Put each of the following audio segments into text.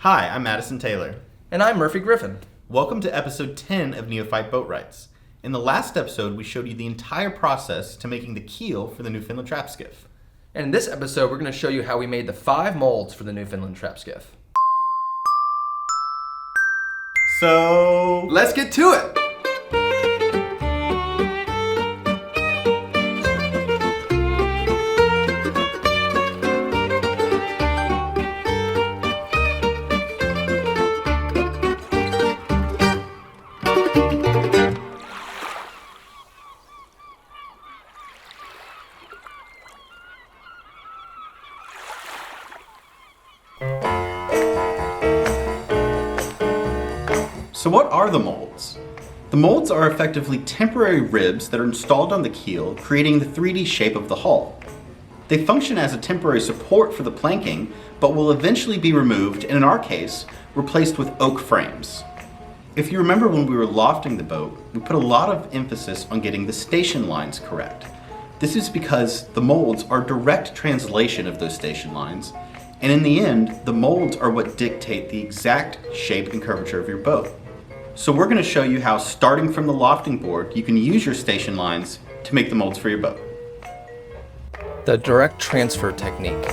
Hi, I'm Madison Taylor. And I'm Murphy Griffin. Welcome to episode 10 of Neophyte Boatwrights. In the last episode, we showed you the entire process to making the keel for the Newfoundland trap skiff. And in this episode, we're going to show you how we made the 5 molds for the Newfoundland trap skiff. So, Let's get to it! So what are the molds? The molds are effectively temporary ribs that are installed on the keel, creating the 3D shape of the hull. They function as a temporary support for the planking, but will eventually be removed and in our case, replaced with oak frames. If you remember when we were lofting the boat, we put a lot of emphasis on getting the station lines correct. This is because the molds are direct translation of those station lines, and in the end, the molds are what dictate the exact shape and curvature of your boat. So we're going to show you how, starting from the lofting board, you can use your station lines to make the molds for your boat. The direct transfer technique.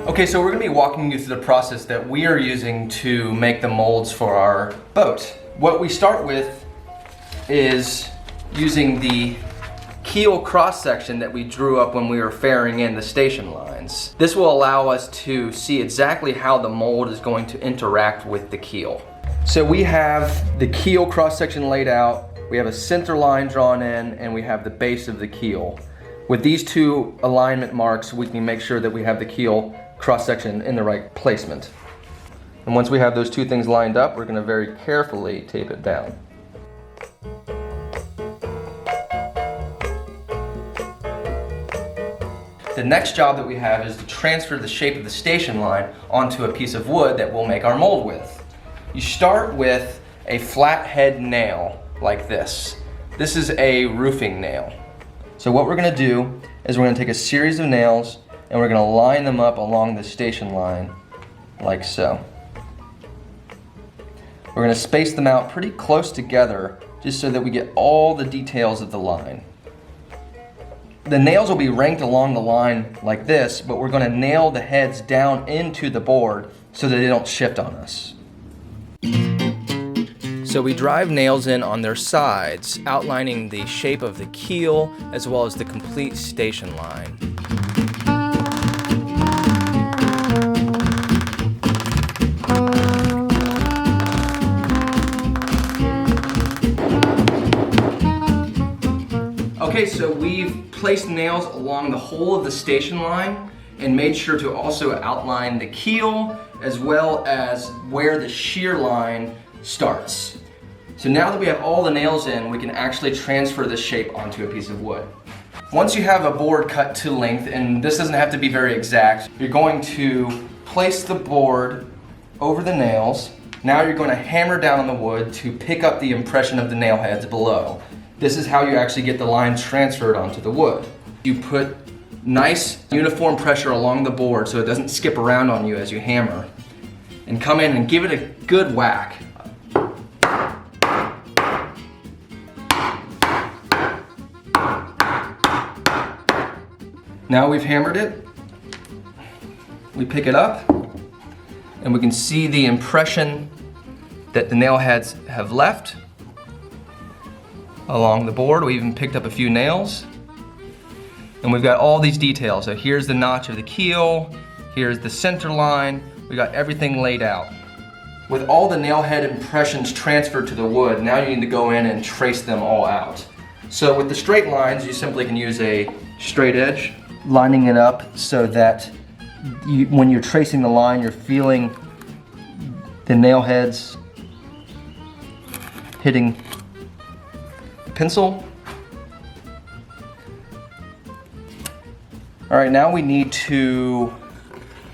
Okay, so we're going to be walking you through the process that we are using to make the molds for our boat. What we start with is using the keel cross section that we drew up when we were fairing in the station lines. This will allow us to see exactly how the mold is going to interact with the keel. So we have the keel cross section laid out, we have a center line drawn in, and we have the base of the keel. With these two alignment marks, we can make sure that we have the keel cross section in the right placement. And once we have those two things lined up, we're going to very carefully tape it down. The next job that we have is to transfer the shape of the station line onto a piece of wood that we'll make our mold with. You start with a flat head nail like this. This is a roofing nail. So what we're going to do is we're going to take a series of nails and we're going to line them up along the station line like so. We're going to space them out pretty close together just so that we get all the details of the line. The nails will be ranked along the line like this, but we're going to nail the heads down into the board so that they don't shift on us. So we drive nails in on their sides, outlining the shape of the keel as well as the complete station line. Okay, so we've placed nails along the whole of the station line and made sure to also outline the keel as well as where the shear line starts. So now that we have all the nails in, we can actually transfer the shape onto a piece of wood. Once you have a board cut to length, and this doesn't have to be very exact, you're going to place the board over the nails. Now you're going to hammer down on the wood to pick up the impression of the nail heads below. This is how you actually get the line transferred onto the wood. You put nice uniform pressure along the board so it doesn't skip around on you as you hammer. And come in and give it a good whack. Now we've hammered it, we pick it up, and we can see the impression that the nail heads have left along the board. We even picked up a few nails. And we've got all these details. So here's the notch of the keel, here's the center line, we got everything laid out. With all the nail head impressions transferred to the wood, now you need to go in and trace them all out. So with the straight lines, you simply can use a straight edge, lining it up so that when you're tracing the line, you're feeling the nail heads hitting the pencil. All right, now we need to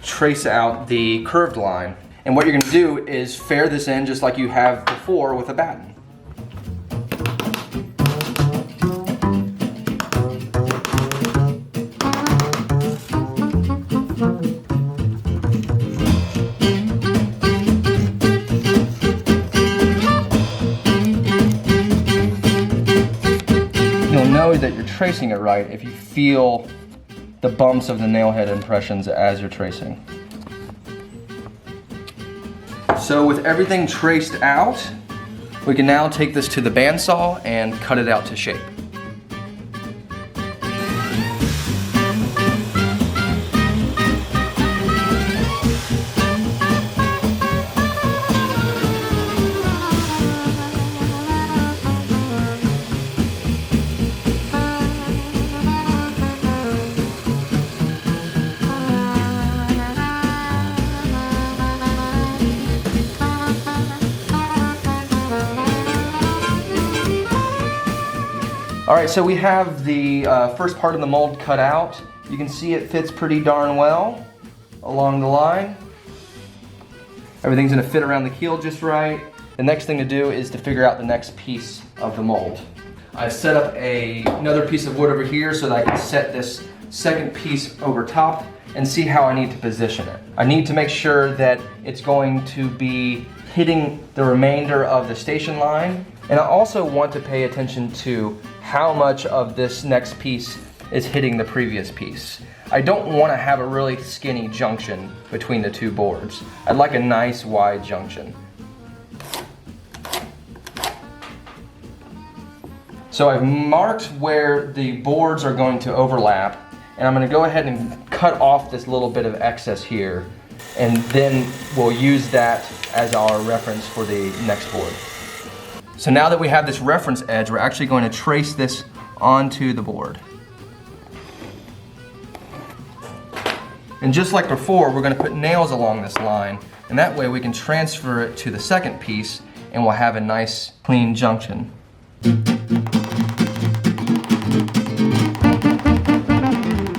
trace out the curved line. And what you're going to do is fair this in just like you have before with a batten. know that you're tracing it right if you feel the bumps of the nail head impressions as you're tracing. So with everything traced out, we can now take this to the bandsaw and cut it out to shape. All right, so we have the first part of the mold cut out. You can see it fits pretty darn well along the line. Everything's gonna fit around the keel just right. The next thing to do is to figure out the next piece of the mold. I've set up another piece of wood over here so that I can set this second piece over top and see how I need to position it. I need to make sure that it's going to be hitting the remainder of the station line. And I also want to pay attention to how much of this next piece is hitting the previous piece. I don't want to have a really skinny junction between the two boards. I'd like a nice wide junction. So I've marked where the boards are going to overlap, and I'm going to go ahead and cut off this little bit of excess here, and then we'll use that as our reference for the next board. So now that we have this reference edge, we're actually going to trace this onto the board. And just like before, we're going to put nails along this line, and that way we can transfer it to the second piece and we'll have a nice clean junction.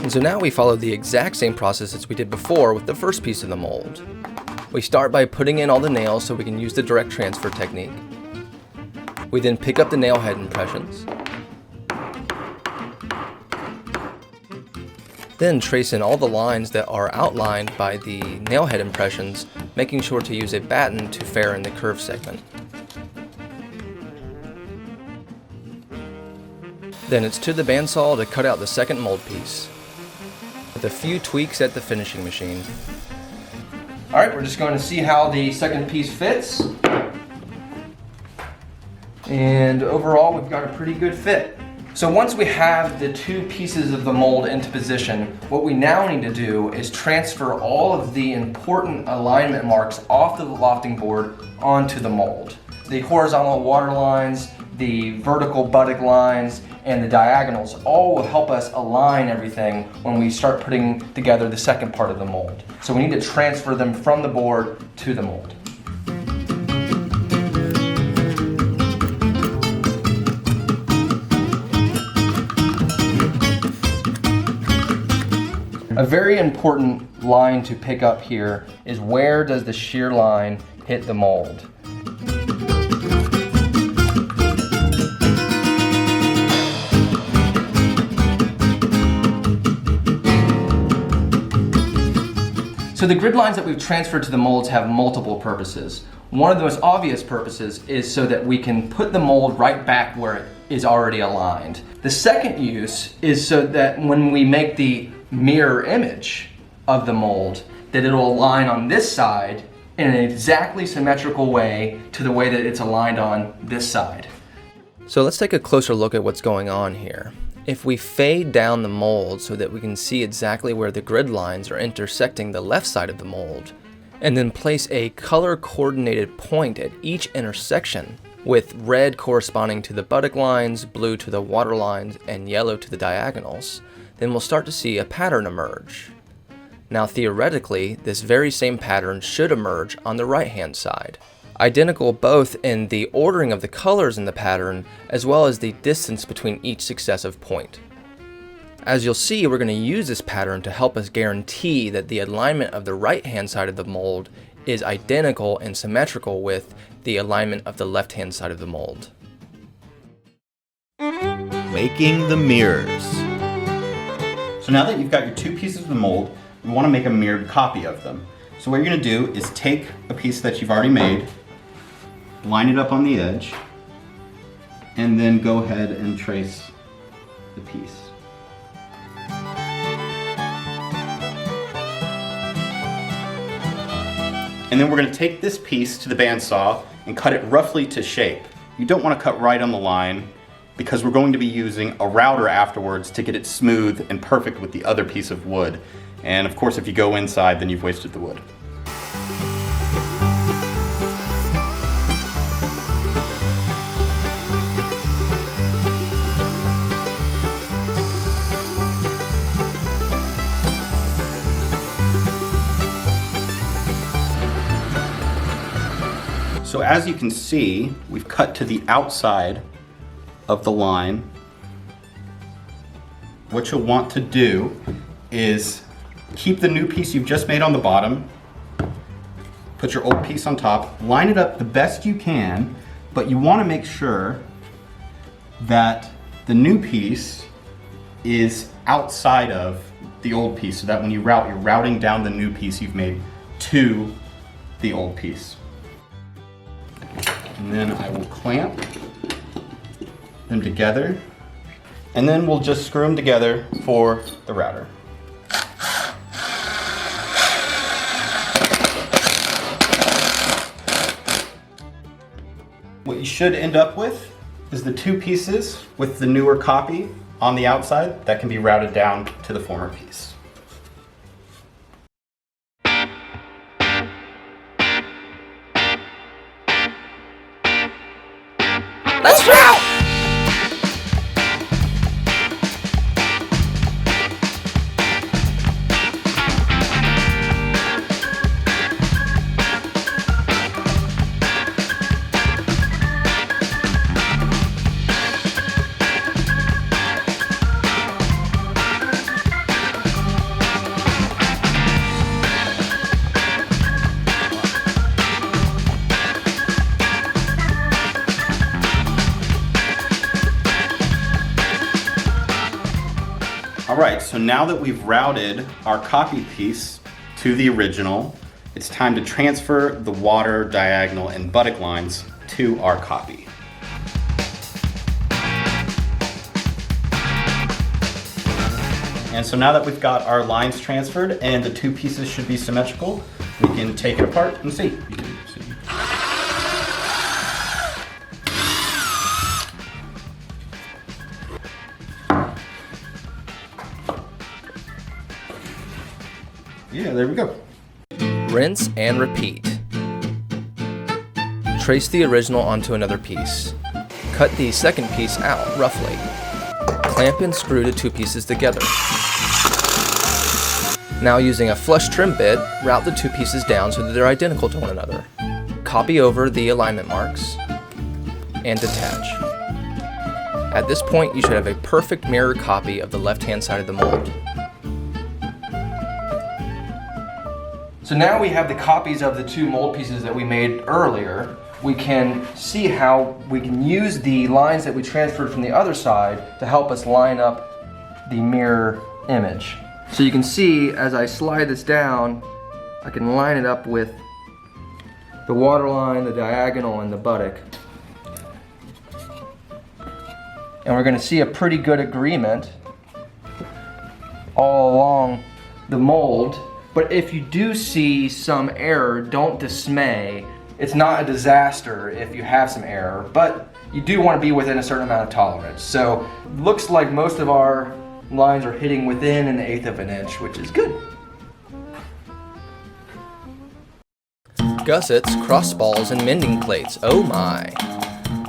And so now we follow the exact same process as we did before with the first piece of the mold. We start by putting in all the nails so we can use the direct transfer technique. We then pick up the nail head impressions. Then trace in all the lines that are outlined by the nail head impressions, making sure to use a batten to fair in the curve segment. Then it's to the bandsaw to cut out the second mold piece, with a few tweaks at the finishing machine. Alright, we're just going to see how the second piece fits. And overall, we've got a pretty good fit. So once we have the two pieces of the mold into position, what we now need to do is transfer all of the important alignment marks off the lofting board onto the mold. The horizontal water lines, the vertical buttock lines, and the diagonals all will help us align everything when we start putting together the second part of the mold. So we need to transfer them from the board to the mold. A very important line to pick up here is where does the shear line hit the mold. So the grid lines that we've transferred to the molds have multiple purposes. One of the most obvious purposes is so that we can put the mold right back where it is already aligned. The second use is so that when we make the mirror image of the mold, that it'll align on this side in an exactly symmetrical way to the way that it's aligned on this side. So let's take a closer look at what's going on here. If we fade down the mold so that we can see exactly where the grid lines are intersecting the left side of the mold, and then place a color coordinated point at each intersection, with red corresponding to the buttock lines, blue to the water lines, and yellow to the diagonals, then we'll start to see a pattern emerge. Now theoretically, this very same pattern should emerge on the right-hand side. Identical both in the ordering of the colors in the pattern, as well as the distance between each successive point. As you'll see, we're going to use this pattern to help us guarantee that the alignment of the right-hand side of the mold is identical and symmetrical with the alignment of the left-hand side of the mold. Making the mirrors. So now that you've got your two pieces of the mold, you want to make a mirrored copy of them. So what you're going to do is take a piece that you've already made, line it up on the edge, and then go ahead and trace the piece. And then we're going to take this piece to the bandsaw and cut it roughly to shape. You don't want to cut right on the line because we're going to be using a router afterwards to get it smooth and perfect with the other piece of wood. And of course, if you go inside, then you've wasted the wood. So as you can see, we've cut to the outside of the line. What you'll want to do is keep the new piece you've just made on the bottom, put your old piece on top, line it up the best you can, but you want to make sure that the new piece is outside of the old piece so that when you route, you're routing down the new piece you've made to the old piece. And then I will clamp them together, and then we'll just screw them together for the router. What you should end up with is the two pieces with the newer copy on the outside that can be routed down to the former piece. Let's route! Alright, so now that we've routed our copy piece to the original, it's time to transfer the water, diagonal, and buttock lines to our copy. And so now that we've got our lines transferred and the two pieces should be symmetrical, we can take it apart and see. Yeah, there we go. Rinse and repeat. Trace the original onto another piece. Cut the second piece out roughly. Clamp and screw the two pieces together. Now using a flush trim bit, route the two pieces down so that they're identical to one another. Copy over the alignment marks and detach. At this point, you should have a perfect mirror copy of the left-hand side of the mold. So now we have the copies of the two mold pieces that we made earlier. We can see how we can use the lines that we transferred from the other side to help us line up the mirror image. So you can see as I slide this down, I can line it up with the water line, the diagonal, and the buttock. And we're going to see a pretty good agreement all along the mold. But if you do see some error, don't dismay. It's not a disaster if you have some error, but you do want to be within a certain amount of tolerance. So looks like most of our lines are hitting within 1/8 of an inch, which is good. Gussets, crossballs, and mending plates, oh my.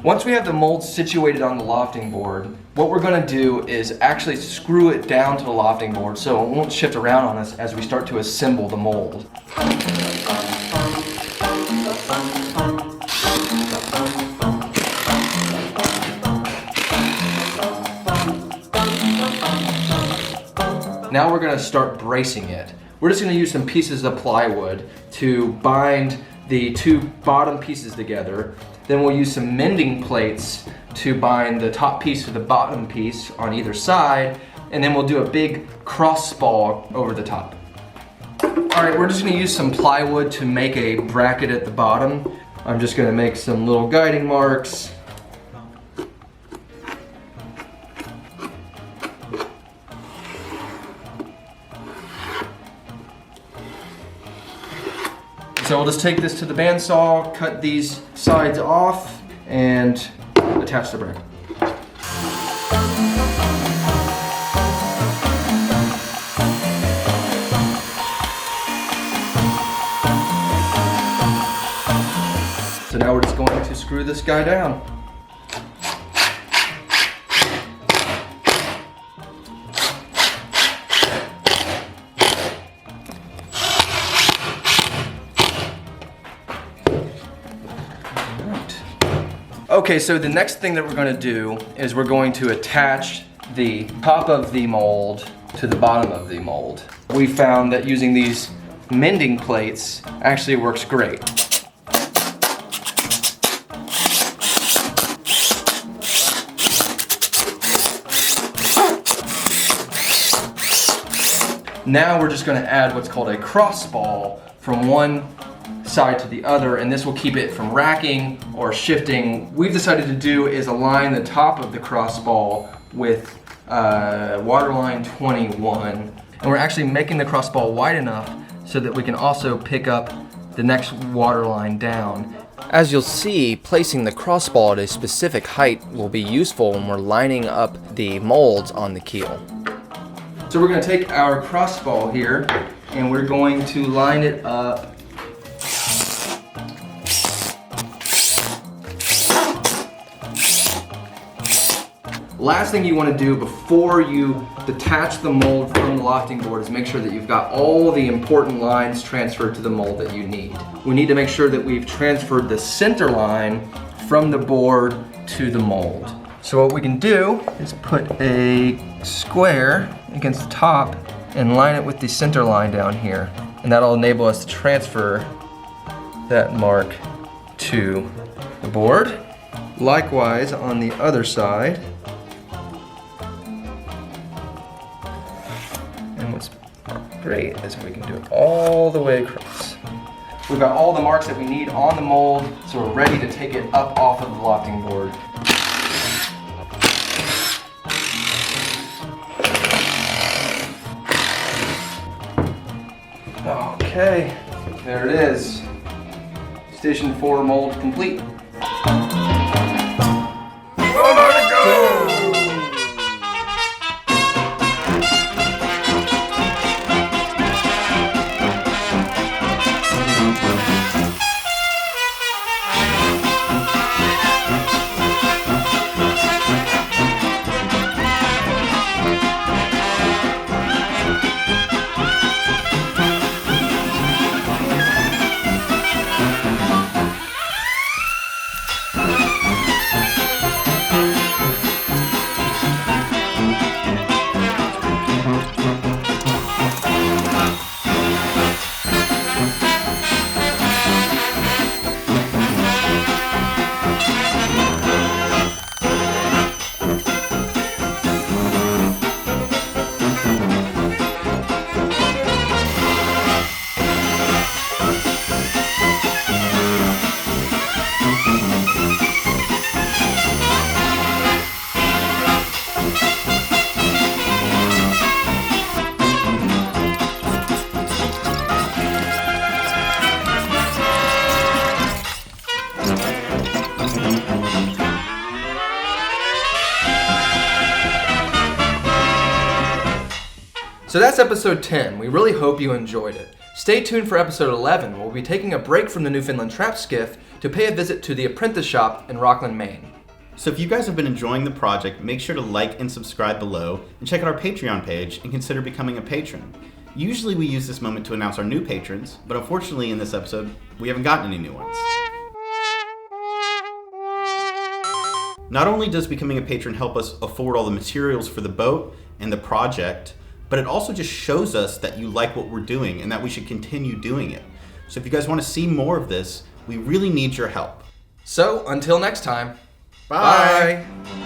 Once we have the mold situated on the lofting board, what we're going to do is actually screw it down to the lofting board so it won't shift around on us as we start to assemble the mold. Now we're going to start bracing it. We're just going to use some pieces of plywood to bind the two bottom pieces together. Then we'll use some mending plates to bind the top piece to the bottom piece on either side, and then we'll do a big crossbar over the top. Alright, we're just going to use some plywood to make a bracket at the bottom. I'm just going to make some little guiding marks. So we'll just take this to the bandsaw, cut these sides off, and attach the brake. So now we're just going to screw this guy down. Okay, so the next thing that we're going to do is we're going to attach the top of the mold to the bottom of the mold. We found that using these mending plates actually works great. Now we're just going to add what's called a crossball from one side to the other, and this will keep it from racking or shifting. What we've decided to do is align the top of the crossball with waterline 21, and we're actually making the crossball wide enough so that we can also pick up the next waterline down. As you'll see, placing the crossball at a specific height will be useful when we're lining up the molds on the keel. So we're going to take our crossball here and we're going to line it up Last thing you want to do before you detach the mold from the lofting board is make sure that you've got all the important lines transferred to the mold that you need. We need to make sure that we've transferred the center line from the board to the mold. So what we can do is put a square against the top and line it with the center line down here. And that'll enable us to transfer that mark to the board. Likewise on the other side. And what's great is we can do it all the way across. We've got all the marks that we need on the mold, so we're ready to take it up off of the lofting board. Okay, there it is. Station 4 mold complete. So that's episode 10. We really hope you enjoyed it. Stay tuned for episode 11. We'll be taking a break from the Newfoundland Trap Skiff to pay a visit to the apprentice shop in Rockland, Maine. So if you guys have been enjoying the project, make sure to like and subscribe below, and check out our Patreon page and consider becoming a patron. Usually we use this moment to announce our new patrons, but unfortunately in this episode, we haven't gotten any new ones. Not only does becoming a patron help us afford all the materials for the boat and the project, but it also just shows us that you like what we're doing and that we should continue doing it. So if you guys want to see more of this, we really need your help. So until next time, Bye. bye.